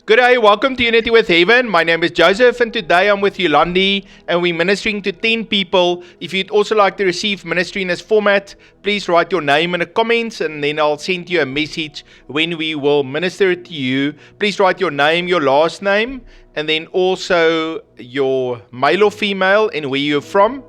Good day, welcome to Unity with Heaven. My name is Joseph and today I'm with Yolandi and we're ministering to 10 people. If you'd also like to receive ministry in this format, please write your name in the comments and then I'll send you a message when we will minister to you. Please write your name, your last name, and then also your male or female and where you're from.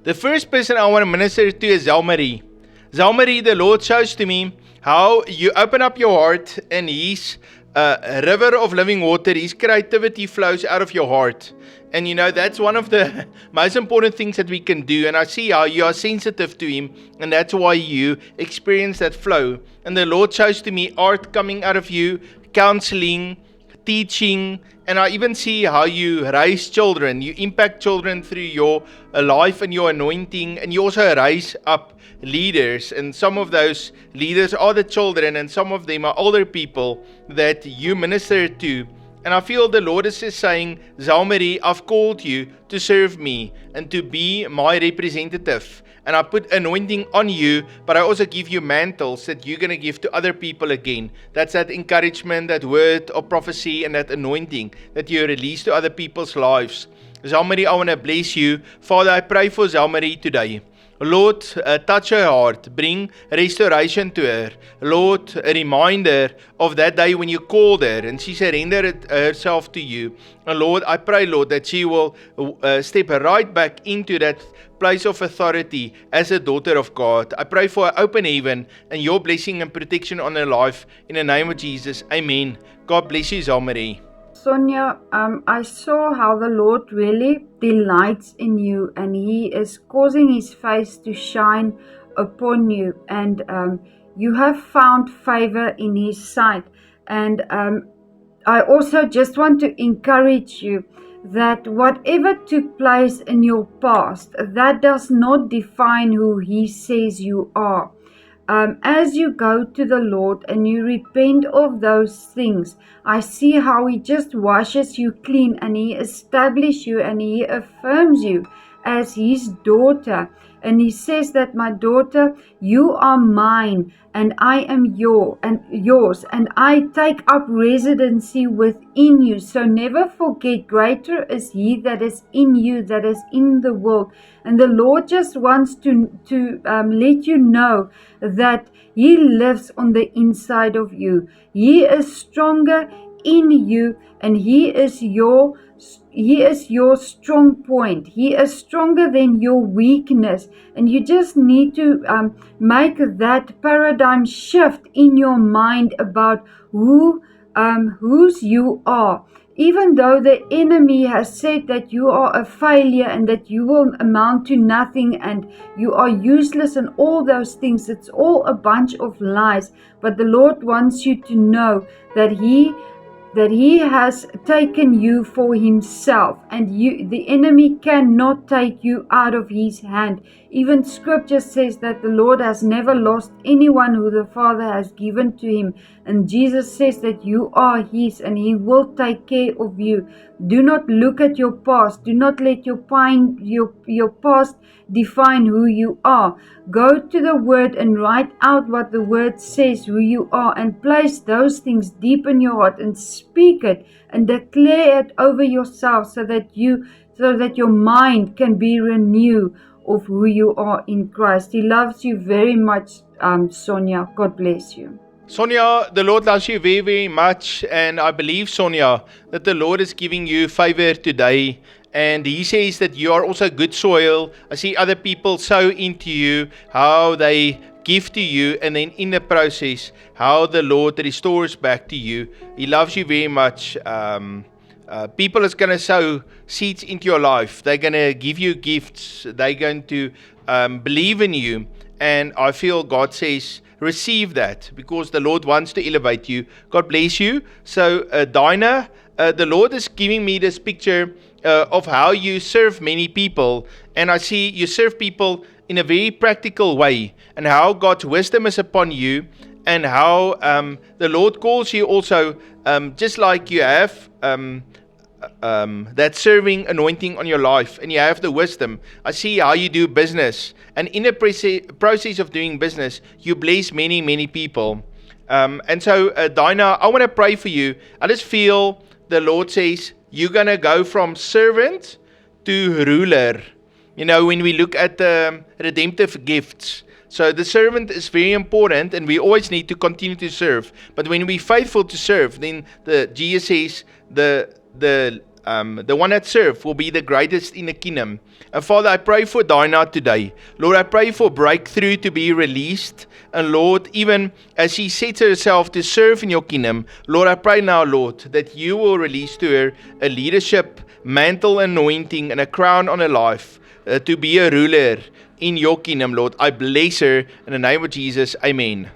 The first person I want to minister to is Zalmarie. Zalmarie, the Lord shows to me how you open up your heart and He's a river of living water. His creativity flows out of your heart. And you know, that's one of the most important things that we can do. And I see how you are sensitive to Him. And that's why you experience that flow. And the Lord shows to me art coming out of you, counseling, teaching. And I even see how you raise children. You impact children through your life and your anointing. And you also raise up leaders, and some of those leaders are the children, and some of them are older people that you minister to. And I feel the Lord is just saying, Zalmarie, I've called you to serve me and to be my representative. And I put anointing on you, but I also give you mantles that you're going to give to other people again. That's that encouragement, that word of prophecy, and that anointing that you release to other people's lives. Zalmarie, I want to bless you. Father, I pray for Zalmarie today. Lord, touch her heart, bring restoration to her. Lord, a reminder of that day when you called her and she surrendered herself to you. And Lord, I pray, Lord, that she will step right back into that place of authority as a daughter of God. I pray for an open heaven and your blessing and protection on her life. In the name of Jesus, amen. God bless you, Zalmarie. Sonia, I saw how the Lord really delights in you and He is causing His face to shine upon you, and you have found favor in His sight. And I also just want to encourage you that whatever took place in your past, that does not define who He says you are. As you go to the Lord and you repent of those things, I see how He just washes you clean and He establishes you and He affirms you as His daughter. And He says that, my daughter, you are mine and I am yours, and I take up residency within you. So never forget, greater is He that is in you, that is in the world. And the Lord just wants to let you know that He lives on the inside of you. He is stronger in you, and He is your strong point. He is stronger than your weakness, and you just need to make that paradigm shift in your mind about whose you are. Even though the enemy has said that you are a failure and that you will amount to nothing and you are useless and all those things, it's all a bunch of lies. But the Lord wants you to know that He has taken you for Himself, and the enemy cannot take you out of His hand. Even Scripture says that the Lord has never lost anyone who the Father has given to Him, and Jesus says that you are His and He will take care of you. Do not look at your past. Do not let your past define who you are. Go to the Word and write out what the Word says who you are, and place those things deep in your heart and speak it and declare it over yourself so that your mind can be renewed of who you are in Christ. He loves you very much, Sonia. God bless you. Sonia, the Lord loves you very, very much, and I believe, Sonia, that the Lord is giving you favor today, and He says that you are also good soil. I see other people sow into you, how they give to you, and then in the process, how the Lord restores back to you. He loves you very much. People is going to sow seeds into your life. They're going to give you gifts. They're going to believe in you, and I feel God says, receive that, because the Lord wants to elevate you. God bless you. So Dinah, the Lord is giving me this picture of how you serve many people, and I see you serve people in a very practical way, and how God's wisdom is upon you, and how the Lord calls you also, just like you have that serving anointing on your life, and you have the wisdom. I see how you do business, and in the process of doing business, you bless many people. And so, Dinah, I want to pray for you. I just feel the Lord says you're going to go from servant to ruler. You know, when we look at the redemptive gifts, so the servant is very important, and we always need to continue to serve. But when we're faithful to serve, then Jesus says the one that serves will be the greatest in the kingdom. And Father, I pray for Dinah today. Lord, I pray for breakthrough to be released. And Lord, even as she sets herself to serve in your kingdom, Lord, I pray now, Lord, that you will release to her a leadership, mantle, anointing, and a crown on her life to be a ruler in your kingdom, Lord. I bless her in the name of Jesus. Amen.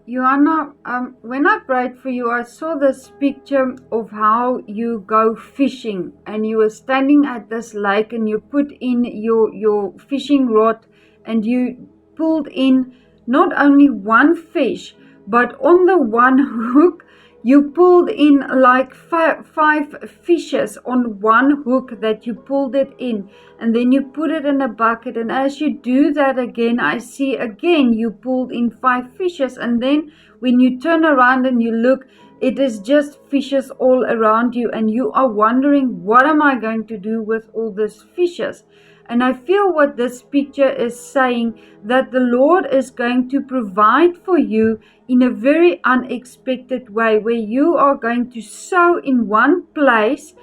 Johanna, when I prayed for you, I saw this picture of how you go fishing, and you were standing at this lake, and you put in your fishing rod, and you pulled in not only one fish, but on the one hook you pulled in like five fishes on one hook that you pulled it in, and then you put it in a bucket. And as you do that again, I see again you pulled in 5 fishes, and then when you turn around and you look, it is just fishes all around you, and you are wondering, what am I going to do with all these fishes? And I feel what this picture is saying, that the Lord is going to provide for you in a very unexpected way, where you are going to sow in one place.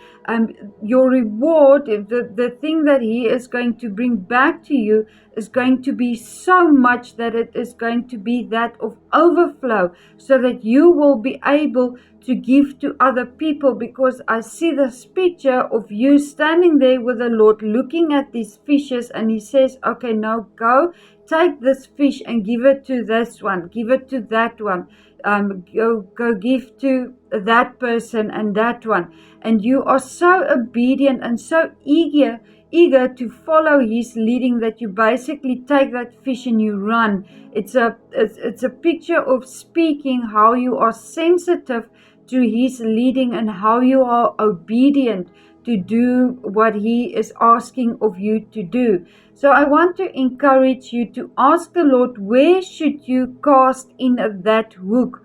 Your reward, the thing that He is going to bring back to you, is going to be so much that it is going to be that of overflow, so that you will be able to give to other people. Because I see this picture of you standing there with the Lord looking at these fishes, and He says, okay, now go take this fish and give it to this one, give it to that one, go give to that person and that one. And you are so obedient and so eager to follow His leading, that you basically take that fish and you run. It's a picture of speaking how you are sensitive to His leading and how you are obedient to do what He is asking of you to do. So I want to encourage you to ask the Lord, where should you cast in that hook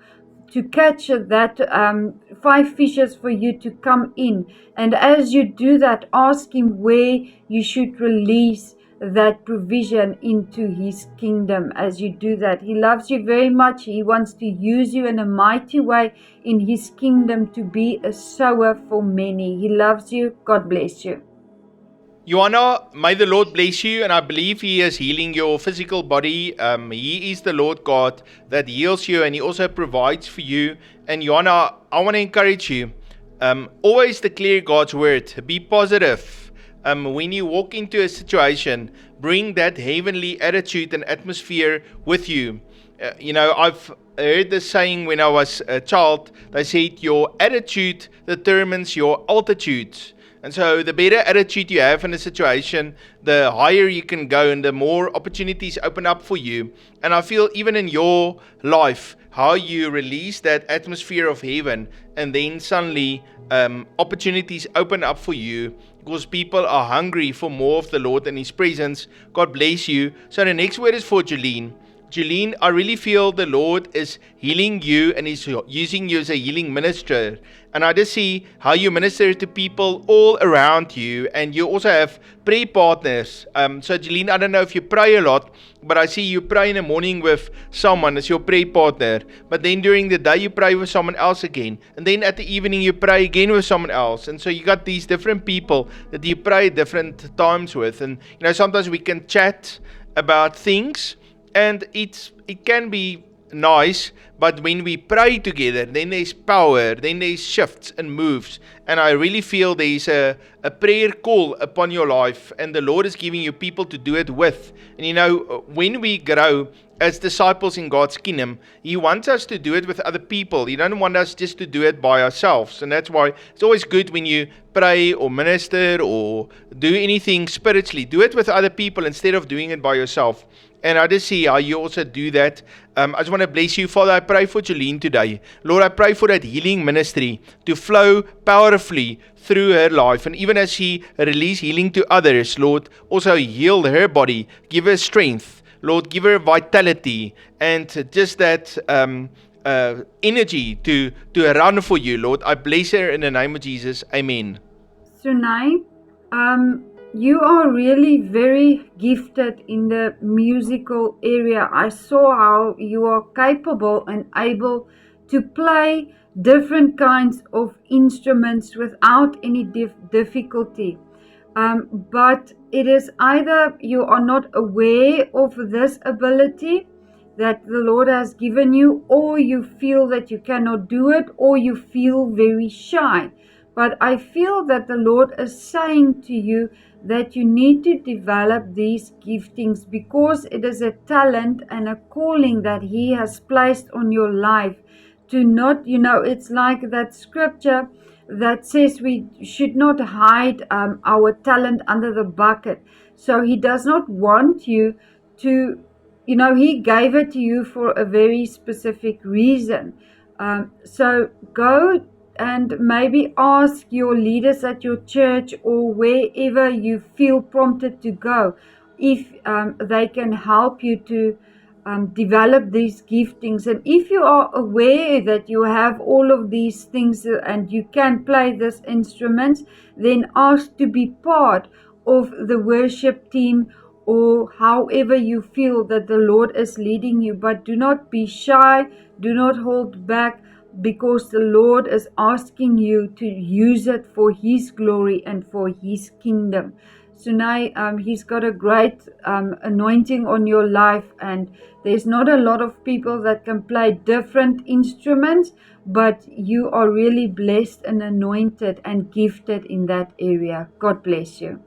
to catch that 5 fishes for you to come in? And as you do that, ask Him where you should release that provision into His kingdom. As you do that, He loves you very much. He wants to use you in a mighty way in His kingdom to be a sower for many. He loves you. God bless you. Joanna, may the Lord bless you, and I believe He is healing your physical body. He is the Lord God that heals you, and He also provides for you. And Joanna, I want to encourage you, always declare God's word. Be positive. When you walk into a situation, bring that heavenly attitude and atmosphere with you. I've heard this saying when I was a child. They said, your attitude determines your altitude. And so the better attitude you have in a situation, the higher you can go and the more opportunities open up for you. And I feel even in your life, how you release that atmosphere of heaven, and then suddenly opportunities open up for you, because people are hungry for more of the Lord and His presence. God bless you. So the next word is for Jeline. Jeline, I really feel the Lord is healing you and is using you as a healing minister. And I just see how you minister to people all around you, and you also have prayer partners. So Jeline, I don't know if you pray a lot, but I see you pray in the morning with someone as your prayer partner. But then during the day you pray with someone else again. And then at the evening you pray again with someone else. And so you got these different people that you pray different times with. And sometimes we can chat about things, and it can be nice, but when we pray together, then there's power, then there's shifts and moves. And I really feel there's a prayer call upon your life, and the Lord is giving you people to do it with. And when we grow as disciples in God's kingdom, He wants us to do it with other people. He doesn't want us just to do it by ourselves. And that's why it's always good when you pray or minister or do anything spiritually, do it with other people instead of doing it by yourself. And I just see how you also do that. I just want to bless you. Father, I pray for Jeline today. Lord, I pray for that healing ministry to flow powerfully through her life. And even as she release healing to others, Lord, also heal her body. Give her strength. Lord, give her vitality and just that energy to run for you, Lord. I bless her in the name of Jesus. Amen. Sunai, you are really very gifted in the musical area. I saw how you are capable and able to play different kinds of instruments without any difficulty. But it is either you are not aware of this ability that the Lord has given you, or you feel that you cannot do it, or you feel very shy. But I feel that the Lord is saying to you that you need to develop these giftings because it is a talent and a calling that He has placed on your life. To not, it's like that scripture that says we should not hide our talent under the bucket. So He does not want you to, He gave it to you for a very specific reason. So go and maybe ask your leaders at your church or wherever you feel prompted to go if they can help you to develop these giftings. And if you are aware that you have all of these things and you can play this instruments, then ask to be part of the worship team or however you feel that the Lord is leading you. But do not be shy, do not hold back, because the Lord is asking you to use it for His glory and for His kingdom. So now He's got a great anointing on your life, and there's not a lot of people that can play different instruments, but you are really blessed and anointed and gifted in that area. God bless you.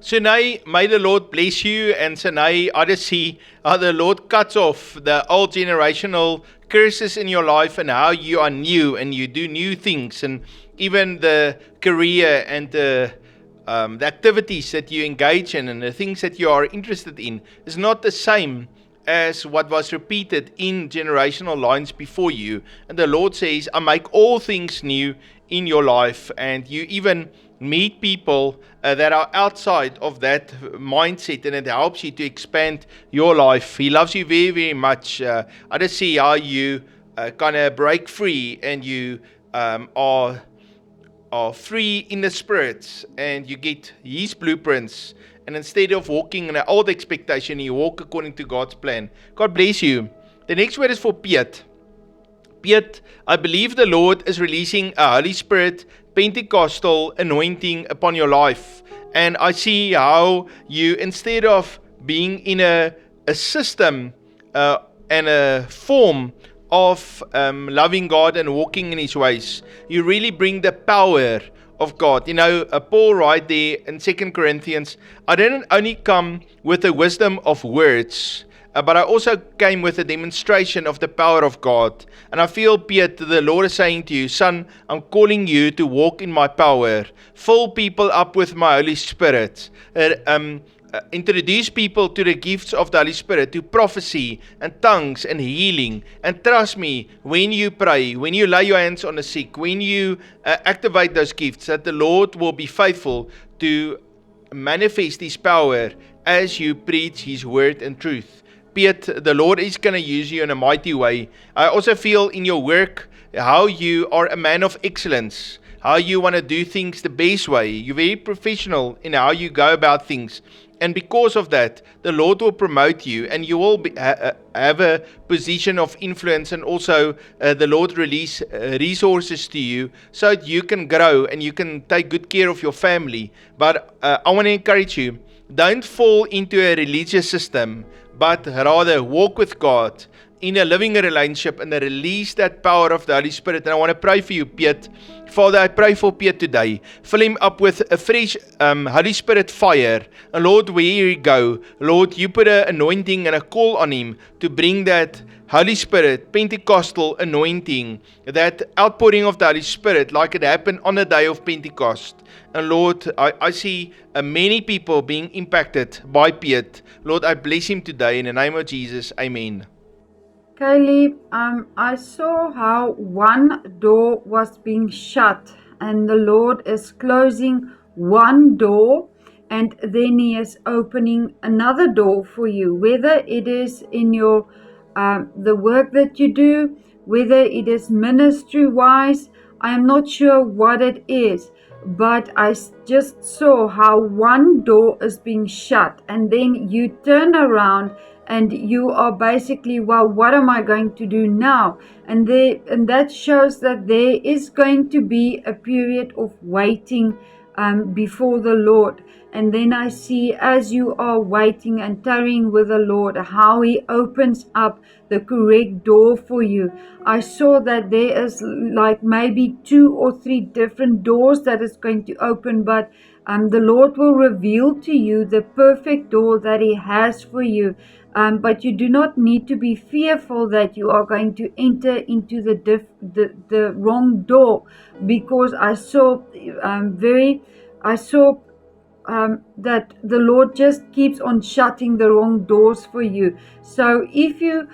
Sunay, may the Lord bless you. And Sunay, I just see how the Lord cuts off the old generational curses in your life and how you are new and you do new things. And even the career and the activities that you engage in and the things that you are interested in is not the same as what was repeated in generational lines before you. And the Lord says, I make all things new in your life. And you even meet people that are outside of that mindset, and it helps you to expand your life. He loves you very, very much. I just see how you kind of break free and you are free in the spirit, and you get His blueprints. And instead of walking in an old expectation, you walk according to God's plan. God bless you. The next word is for Piet. Piet, I believe the Lord is releasing a Holy Spirit Pentecostal anointing upon your life. And I see how you, instead of being in a system and a form of loving God and walking in His ways, you really bring the power of God. Paul right there in 2 Corinthians, I didn't only come with the wisdom of words, but I also came with a demonstration of the power of God. And I feel, Piet, the Lord is saying to you, son, I'm calling you to walk in my power. Fill people up with my Holy Spirit. Introduce people to the gifts of the Holy Spirit, to prophecy and tongues and healing. And trust me, when you pray, when you lay your hands on the sick, when you activate those gifts, that the Lord will be faithful to manifest His power as you preach His word and truth. Piet, the Lord is going to use you in a mighty way. I also feel in your work how you are a man of excellence, how you want to do things the best way. You're very professional in how you go about things. And because of that, the Lord will promote you, and you will have a position of influence, and also the Lord release resources to you so that you can grow and you can take good care of your family. But I want to encourage you, don't fall into a religious system, but rather walk with God in a living relationship and release that power of the Holy Spirit. And I want to pray for you, Piet. Father, I pray for Piet today. Fill him up with a fresh Holy Spirit fire. And Lord, where you go, Lord, you put an anointing and a call on him to bring that Holy Spirit, Pentecostal anointing, that outpouring of the Holy Spirit like it happened on the day of Pentecost. And Lord, I see many people being impacted by Piet. Lord, I bless him today in the name of Jesus. Amen. Kaylee, I saw how one door was being shut and the Lord is closing one door and then He is opening another door for you, whether it is in your the work that you do, whether it is ministry wise. I am not sure what it is, but I just saw how one door is being shut, and then you turn around and you are basically, well, what am I going to do now? And that shows that there is going to be a period of waiting before the Lord. And then I see, as you are waiting and tarrying with the Lord, how He opens up the correct door for you. I saw that there is like maybe 2 or 3 different doors that is going to open, but the Lord will reveal to you the perfect door that He has for you. But you do not need to be fearful that you are going to enter into the wrong door, because I saw that the Lord just keeps on shutting the wrong doors for you. So if you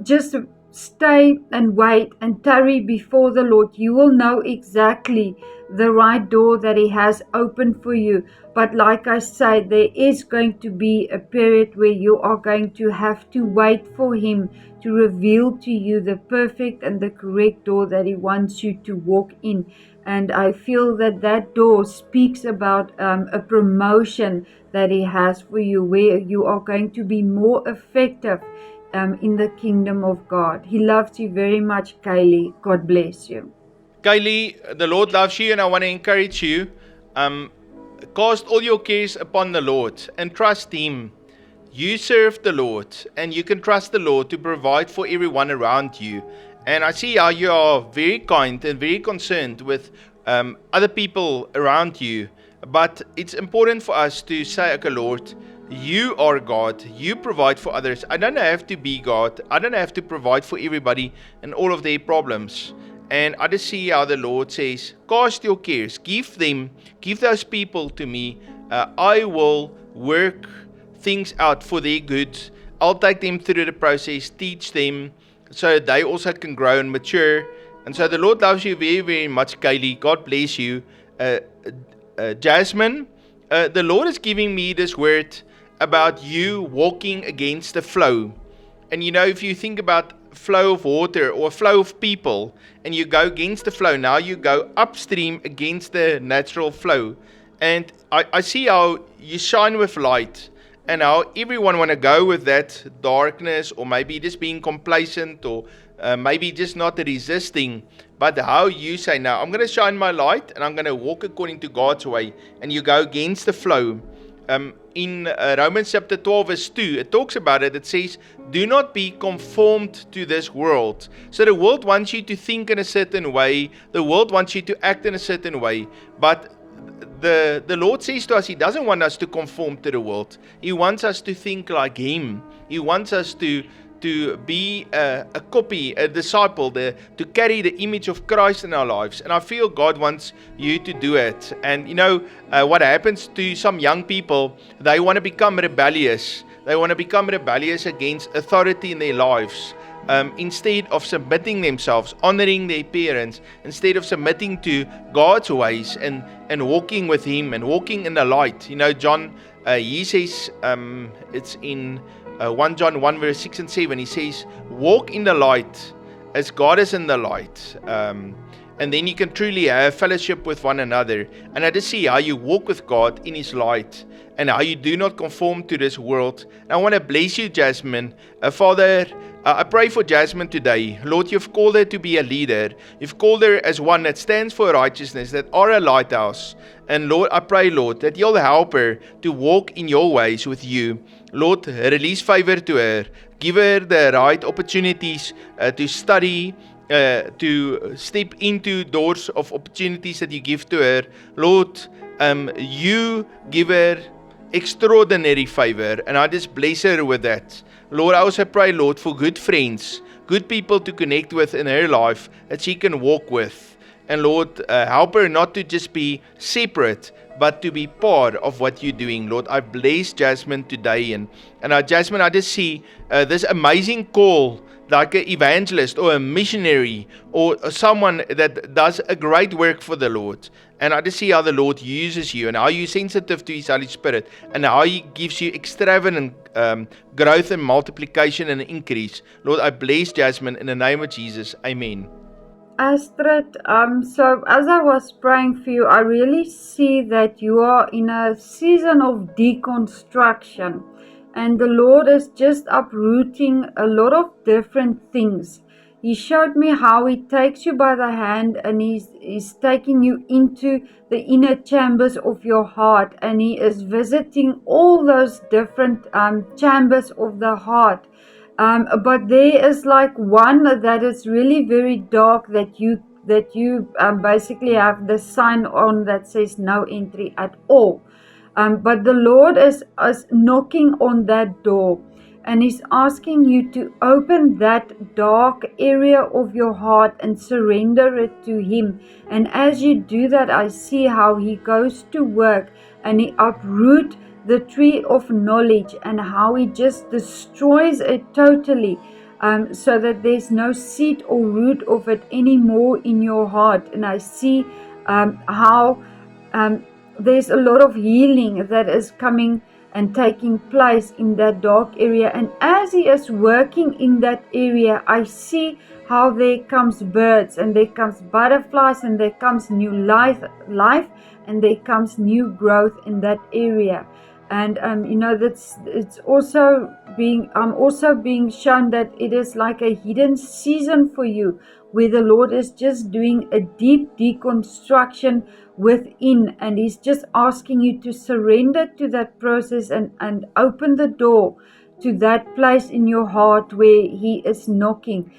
just stay and wait and tarry before the Lord, you will know exactly the right door that He has opened for you. But like I said, there is going to be a period where you are going to have to wait for Him to reveal to you the perfect and the correct door that He wants you to walk in. And I feel that door speaks about a promotion that He has for you, where you are going to be more effective in the kingdom of God. He loves you very much, Kaylee. God bless you. Kaylee, the Lord loves you, and I want to encourage you. Cast all your cares upon the Lord and trust Him. You serve the Lord, and you can trust the Lord to provide for everyone around you. And I see how you are very kind and very concerned with other people around you. But it's important for us to say, okay, Lord, You are God. You provide for others. I don't have to be God. I don't have to provide for everybody and all of their problems. And I just see how the Lord says, cast your cares. Give those people to me. I will work things out for their good. I'll take them through the process, teach them, so they also can grow and mature. And so the Lord loves you very, very much, Kaylee. God bless you. Jasmine, the Lord is giving me this word about you walking against the flow. And you know, if you think about flow of water or flow of people, and you go against the flow, now you go upstream against the natural flow. And I see how you shine with light, and how everyone want to go with that darkness, or maybe just being complacent, or maybe just not resisting. But how you say, now I'm going to shine my light and I'm going to walk according to God's way, and you go against the flow. In Romans chapter 12 verse 2, it talks about it. It says, do not be conformed to this world. So the world wants you to think in a certain way. The world wants you to act in a certain way. But the Lord says to us, He doesn't want us to conform to the world. He wants us to think like Him. He wants us to be a copy, a disciple, to carry the image of Christ in our lives. And I feel God wants you to do it. And you know, what happens to some young people, they want to become rebellious. They want to become rebellious against authority in their lives. Instead of submitting themselves, honoring their parents, instead of submitting to God's ways and walking with Him and walking in the light. You know, John, he says, it's in 1 John 1 verse 6 and 7, he says, walk in the light as God is in the light. And then you can truly have fellowship with one another. And I just see how you walk with God in His light, and how you do not conform to this world. And I want to bless you, Jasmine. Father, I pray for Jasmine today. Lord, You've called her to be a leader. You've called her as one that stands for righteousness, that are a lighthouse. And Lord, I pray, Lord, that You'll help her to walk in Your ways with You. Lord, release favor to her. Give her the right opportunities to study, to step into doors of opportunities that You give to her. Lord, You give her extraordinary favor, and I just bless her with that. Lord, I also pray, Lord, for good friends, good people to connect with in her life that she can walk with. And Lord, help her not to just be separate, but to be part of what you're doing, Lord. I bless Jasmine today, and Jasmine, I just see this amazing call, like an evangelist or a missionary or someone that does a great work for the Lord. And I just see how the Lord uses you and how you're sensitive to His Holy Spirit and how He gives you extravagant growth and multiplication and increase. Lord, I bless Jasmine in the name of Jesus. Amen. Astrid, so as I was praying for you, I really see that you are in a season of deconstruction, and the Lord is just uprooting a lot of different things. He showed me how He takes you by the hand and He's taking you into the inner chambers of your heart, and He is visiting all those different chambers of the heart. But there is like one that is really very dark that you basically have the sign on that says no entry at all. But the Lord is knocking on that door, and He's asking you to open that dark area of your heart and surrender it to Him. And as you do that, I see how He goes to work and He uproots the tree of knowledge and how He just destroys it totally, so that there's no seed or root of it anymore in your heart. And I see how there's a lot of healing that is coming and taking place in that dark area. And as He is working in that area, I see how there comes birds and there comes butterflies and there comes new life and there comes new growth in that area. And it's also I'm also being shown that it is like a hidden season for you, where the Lord is just doing a deep deconstruction within, and He's just asking you to surrender to that process and open the door to that place in your heart where He is knocking.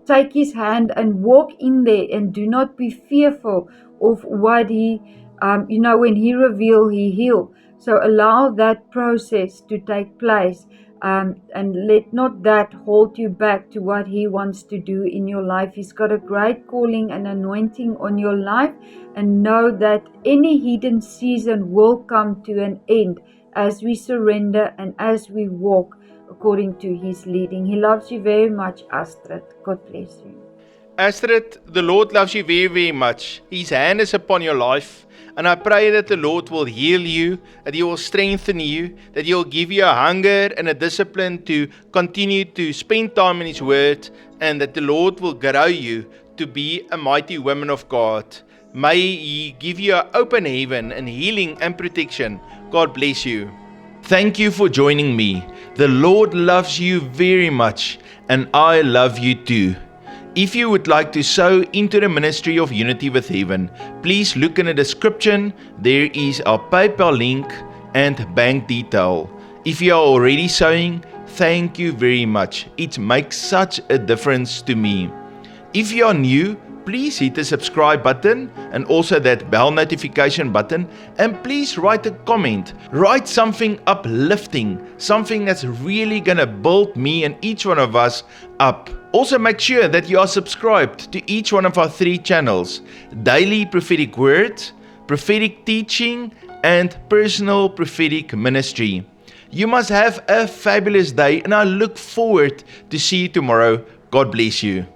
Take His hand and walk in there, and do not be fearful of what He, when He reveal, He heal. So allow that process to take place, and let not that hold you back to what He wants to do in your life. He's got a great calling and anointing on your life, and know that any hidden season will come to an end as we surrender and as we walk according to His leading. He loves you very much, Astrid. God bless you. Astrid, the Lord loves you very, very much. His hand is upon your life. And I pray that the Lord will heal you, that He will strengthen you, that He will give you a hunger and a discipline to continue to spend time in His Word, and that the Lord will grow you to be a mighty woman of God. May He give you an open heaven and healing and protection. God bless you. Thank you for joining me. The Lord loves you very much, and I love you too. If you would like to sow into the ministry of Unity with Heaven, please look in the description. There is our PayPal link and bank detail. If you are already sowing, thank you very much. It makes such a difference to me. If you are new, please hit the subscribe button and also that bell notification button, and please write a comment. Write something uplifting, something that's really gonna build me and each one of us up. Also make sure that you are subscribed to each one of our 3 channels: Daily Prophetic Word, Prophetic Teaching, and Personal Prophetic Ministry. You must have a fabulous day, and I look forward to see you tomorrow. God bless you.